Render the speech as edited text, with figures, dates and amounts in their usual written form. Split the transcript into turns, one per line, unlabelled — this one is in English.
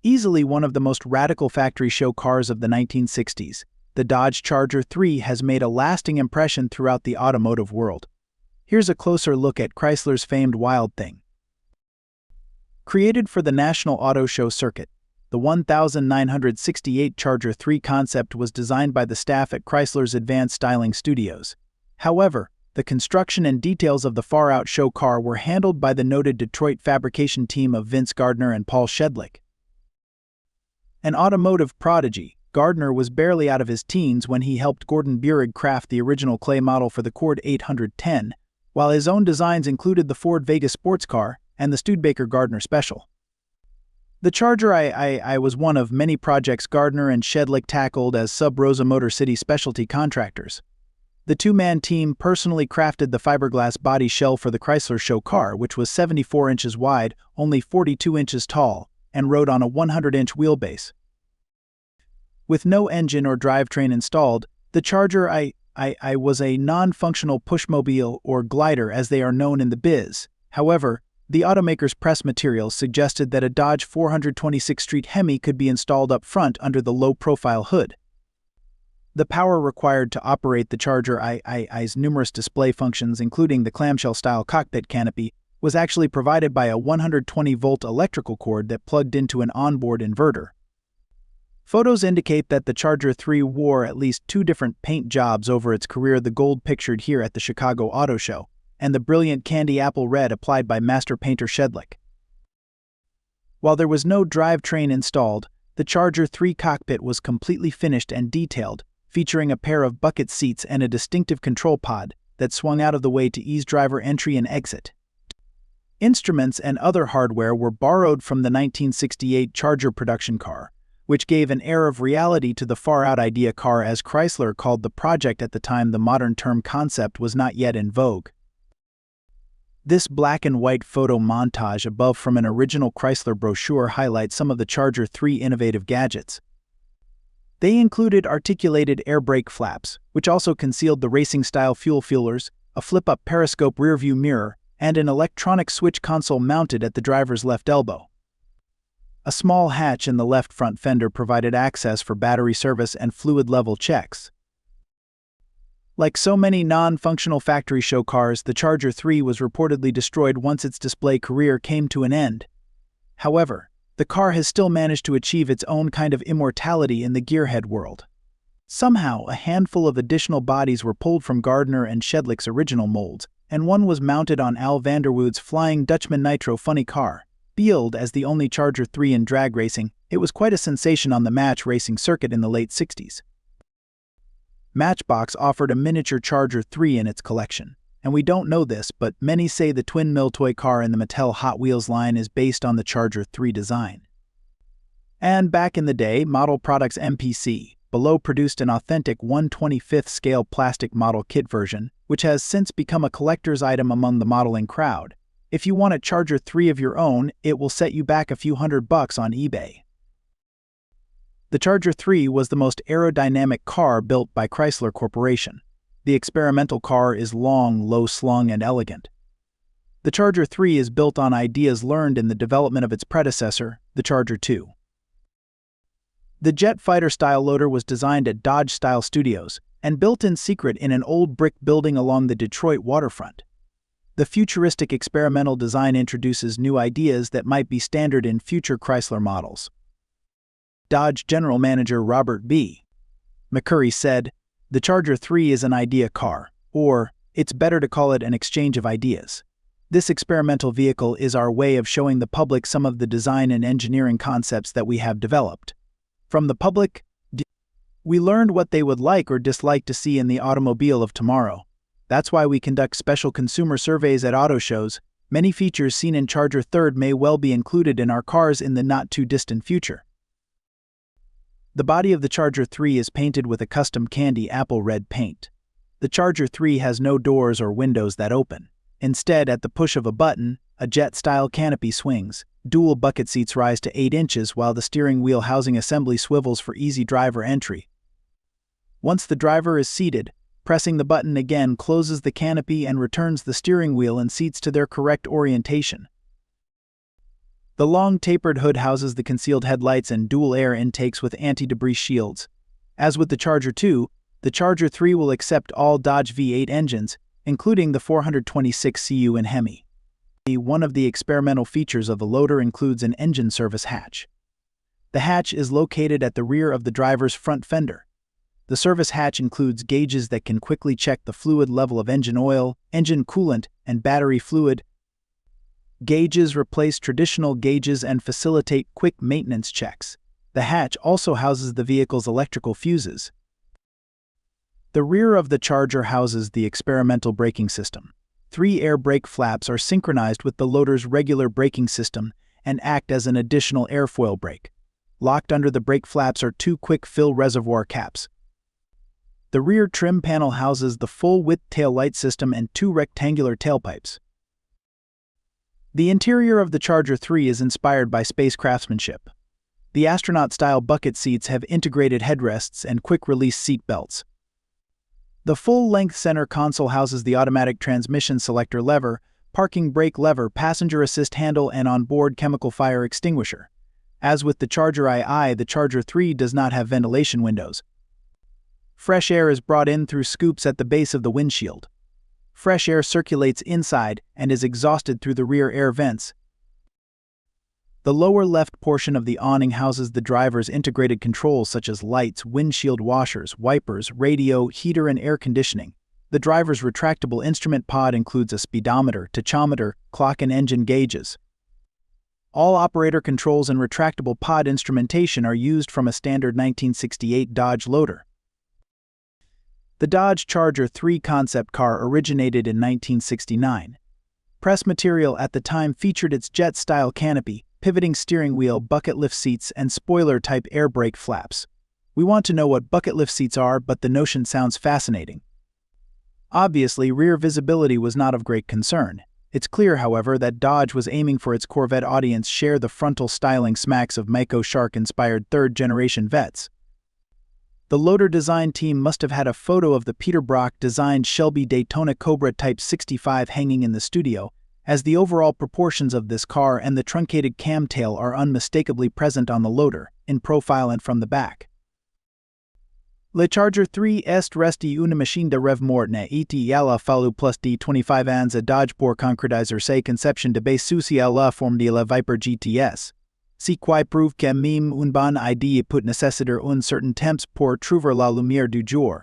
Easily one of the most radical factory show cars of the 1960s, the Dodge Charger 3 has made a lasting impression throughout the automotive world. Here's a closer look at Chrysler's famed Wild Thing. Created for the National Auto Show circuit, the 1968 Charger 3 concept was designed by the staff at Chrysler's Advanced Styling Studios. However, the construction and details of the far-out show car were handled by the noted Detroit fabrication team of Vince Gardner and Paul Shedlik. An automotive prodigy, Gardner was barely out of his teens when he helped Gordon Burig craft the original clay model for the Cord 810, while his own designs included the Ford Vega sports car and the Studebaker Gardner Special. The Charger I was one of many projects Gardner and Shedlik tackled as Sub-Rosa Motor City specialty contractors. The two-man team personally crafted the fiberglass body shell for the Chrysler show car, which was 74 inches wide, only 42 inches tall, and rode on a 100-inch wheelbase. With no engine or drivetrain installed, the Charger I was a non-functional pushmobile or glider as they are known in the biz. However, the automaker's press materials suggested that a Dodge 426 Street Hemi could be installed up front under the low-profile hood. The power required to operate the Charger I's numerous display functions, including the clamshell-style cockpit canopy, was actually provided by a 120-volt electrical cord that plugged into an onboard inverter. Photos indicate that the Charger 3 wore at least 2 different paint jobs over its career, the gold pictured here at the Chicago Auto Show, and the brilliant candy apple red applied by master painter Shedlik. While there was no drivetrain installed, the Charger 3 cockpit was completely finished and detailed, featuring a pair of bucket seats and a distinctive control pod that swung out of the way to ease driver entry and exit. Instruments and other hardware were borrowed from the 1968 Charger production car, which gave an air of reality to the far-out idea car, as Chrysler called the project at the time. The modern term concept was not yet in vogue. This black and white photo montage above from an original Chrysler brochure highlights some of the Charger 3 innovative gadgets. They included articulated air brake flaps, which also concealed the racing-style fuel fillers, a flip-up periscope rearview mirror, and an electronic switch console mounted at the driver's left elbow. A small hatch in the left front fender provided access for battery service and fluid level checks. Like so many non-functional factory show cars, the Charger 3 was reportedly destroyed once its display career came to an end. However, the car has still managed to achieve its own kind of immortality in the gearhead world. Somehow, a handful of additional bodies were pulled from Gardner and Shedlik's original molds, and one was mounted on Al Vanderwood's Flying Dutchman Nitro funny car. Billed as the only Charger 3 in drag racing, it was quite a sensation on the match racing circuit in the late 60s. Matchbox offered a miniature Charger 3 in its collection, and we don't know this, but many say the twin-mill toy car in the Mattel Hot Wheels line is based on the Charger 3 design. And back in the day, Model Products MPC below produced an authentic 1/25th scale plastic model kit version, which has since become a collector's item among the modeling crowd. If you want a Charger 3 of your own, it will set you back a few $100 on eBay. The Charger 3 was the most aerodynamic car built by Chrysler Corporation. The experimental car is long, low-slung, and elegant. The Charger 3 is built on ideas learned in the development of its predecessor, the Charger 2. The jet fighter-style loader was designed at Dodge-style studios and built in secret in an old brick building along the Detroit waterfront. The futuristic experimental design introduces new ideas that might be standard in future Chrysler models. Dodge General Manager Robert B. McCurry said, "The Charger 3 is an idea car, or, it's better to call it an exchange of ideas. This experimental vehicle is our way of showing the public some of the design and engineering concepts that we have developed. From the public, we learned what they would like or dislike to see in the automobile of tomorrow. That's why we conduct special consumer surveys at auto shows. Many features seen in Charger 3 may well be included in our cars in the not-too-distant future." The body of the Charger 3 is painted with a custom candy apple red paint. The Charger 3 has no doors or windows that open. Instead, at the push of a button, a jet-style canopy swings. Dual bucket seats rise to 8 inches while the steering wheel housing assembly swivels for easy driver entry. Once the driver is seated, pressing the button again closes the canopy and returns the steering wheel and seats to their correct orientation. The long tapered hood houses the concealed headlights and dual air intakes with anti-debris shields. As with the Charger 2, the Charger 3 will accept all Dodge V8 engines, including the 426 cu in Hemi. One of the experimental features of the loader includes an engine service hatch. The hatch is located at the rear of the driver's front fender. The service hatch includes gauges that can quickly check the fluid level of engine oil, engine coolant, and battery fluid. Gauges replace traditional gauges and facilitate quick maintenance checks. The hatch also houses the vehicle's electrical fuses. The rear of the Charger houses the experimental braking system. 3 air brake flaps are synchronized with the loader's regular braking system and act as an additional airfoil brake. Locked under the brake flaps are 2 quick-fill reservoir caps. The rear trim panel houses the full-width tail light system and 2 rectangular tailpipes. The interior of the Charger 3 is inspired by space craftsmanship. The astronaut-style bucket seats have integrated headrests and quick-release seat belts. The full-length center console houses the automatic transmission selector lever, parking brake lever, passenger assist handle, and onboard chemical fire extinguisher. As with the Charger II, the Charger 3 does not have ventilation windows. Fresh air is brought in through scoops at the base of the windshield. Fresh air circulates inside and is exhausted through the rear air vents. The lower left portion of the awning houses the driver's integrated controls such as lights, windshield washers, wipers, radio, heater, and air conditioning. The driver's retractable instrument pod includes a speedometer, tachometer, clock, and engine gauges. All operator controls and retractable pod instrumentation are used from a standard 1968 Dodge loader. The Dodge Charger 3 concept car originated in 1969. Press material at the time featured its jet-style canopy, pivoting steering wheel, bucket lift seats, and spoiler-type air brake flaps. We want to know what bucket lift seats are, but the notion sounds fascinating. Obviously, rear visibility was not of great concern. It's clear, however, that Dodge was aiming for its Corvette audience share the frontal styling smacks of Mako Shark-inspired third-generation Vettes. The loader design team must have had a photo of the Peter Brock-designed Shelby Daytona Cobra Type 65 hanging in the studio, as the overall proportions of this car and the truncated camtail are unmistakably present on the loader, in profile and from the back. Le Charger 3 est resti una machine de rêve morte et il a fallu plus de 25 ans à Dodge pour concrétiser sa conception de base souci à la forme de la Viper GTS. Ce qui prouve que même une bonne idée peut nécessiter un certain temps pour trouver la lumière du jour.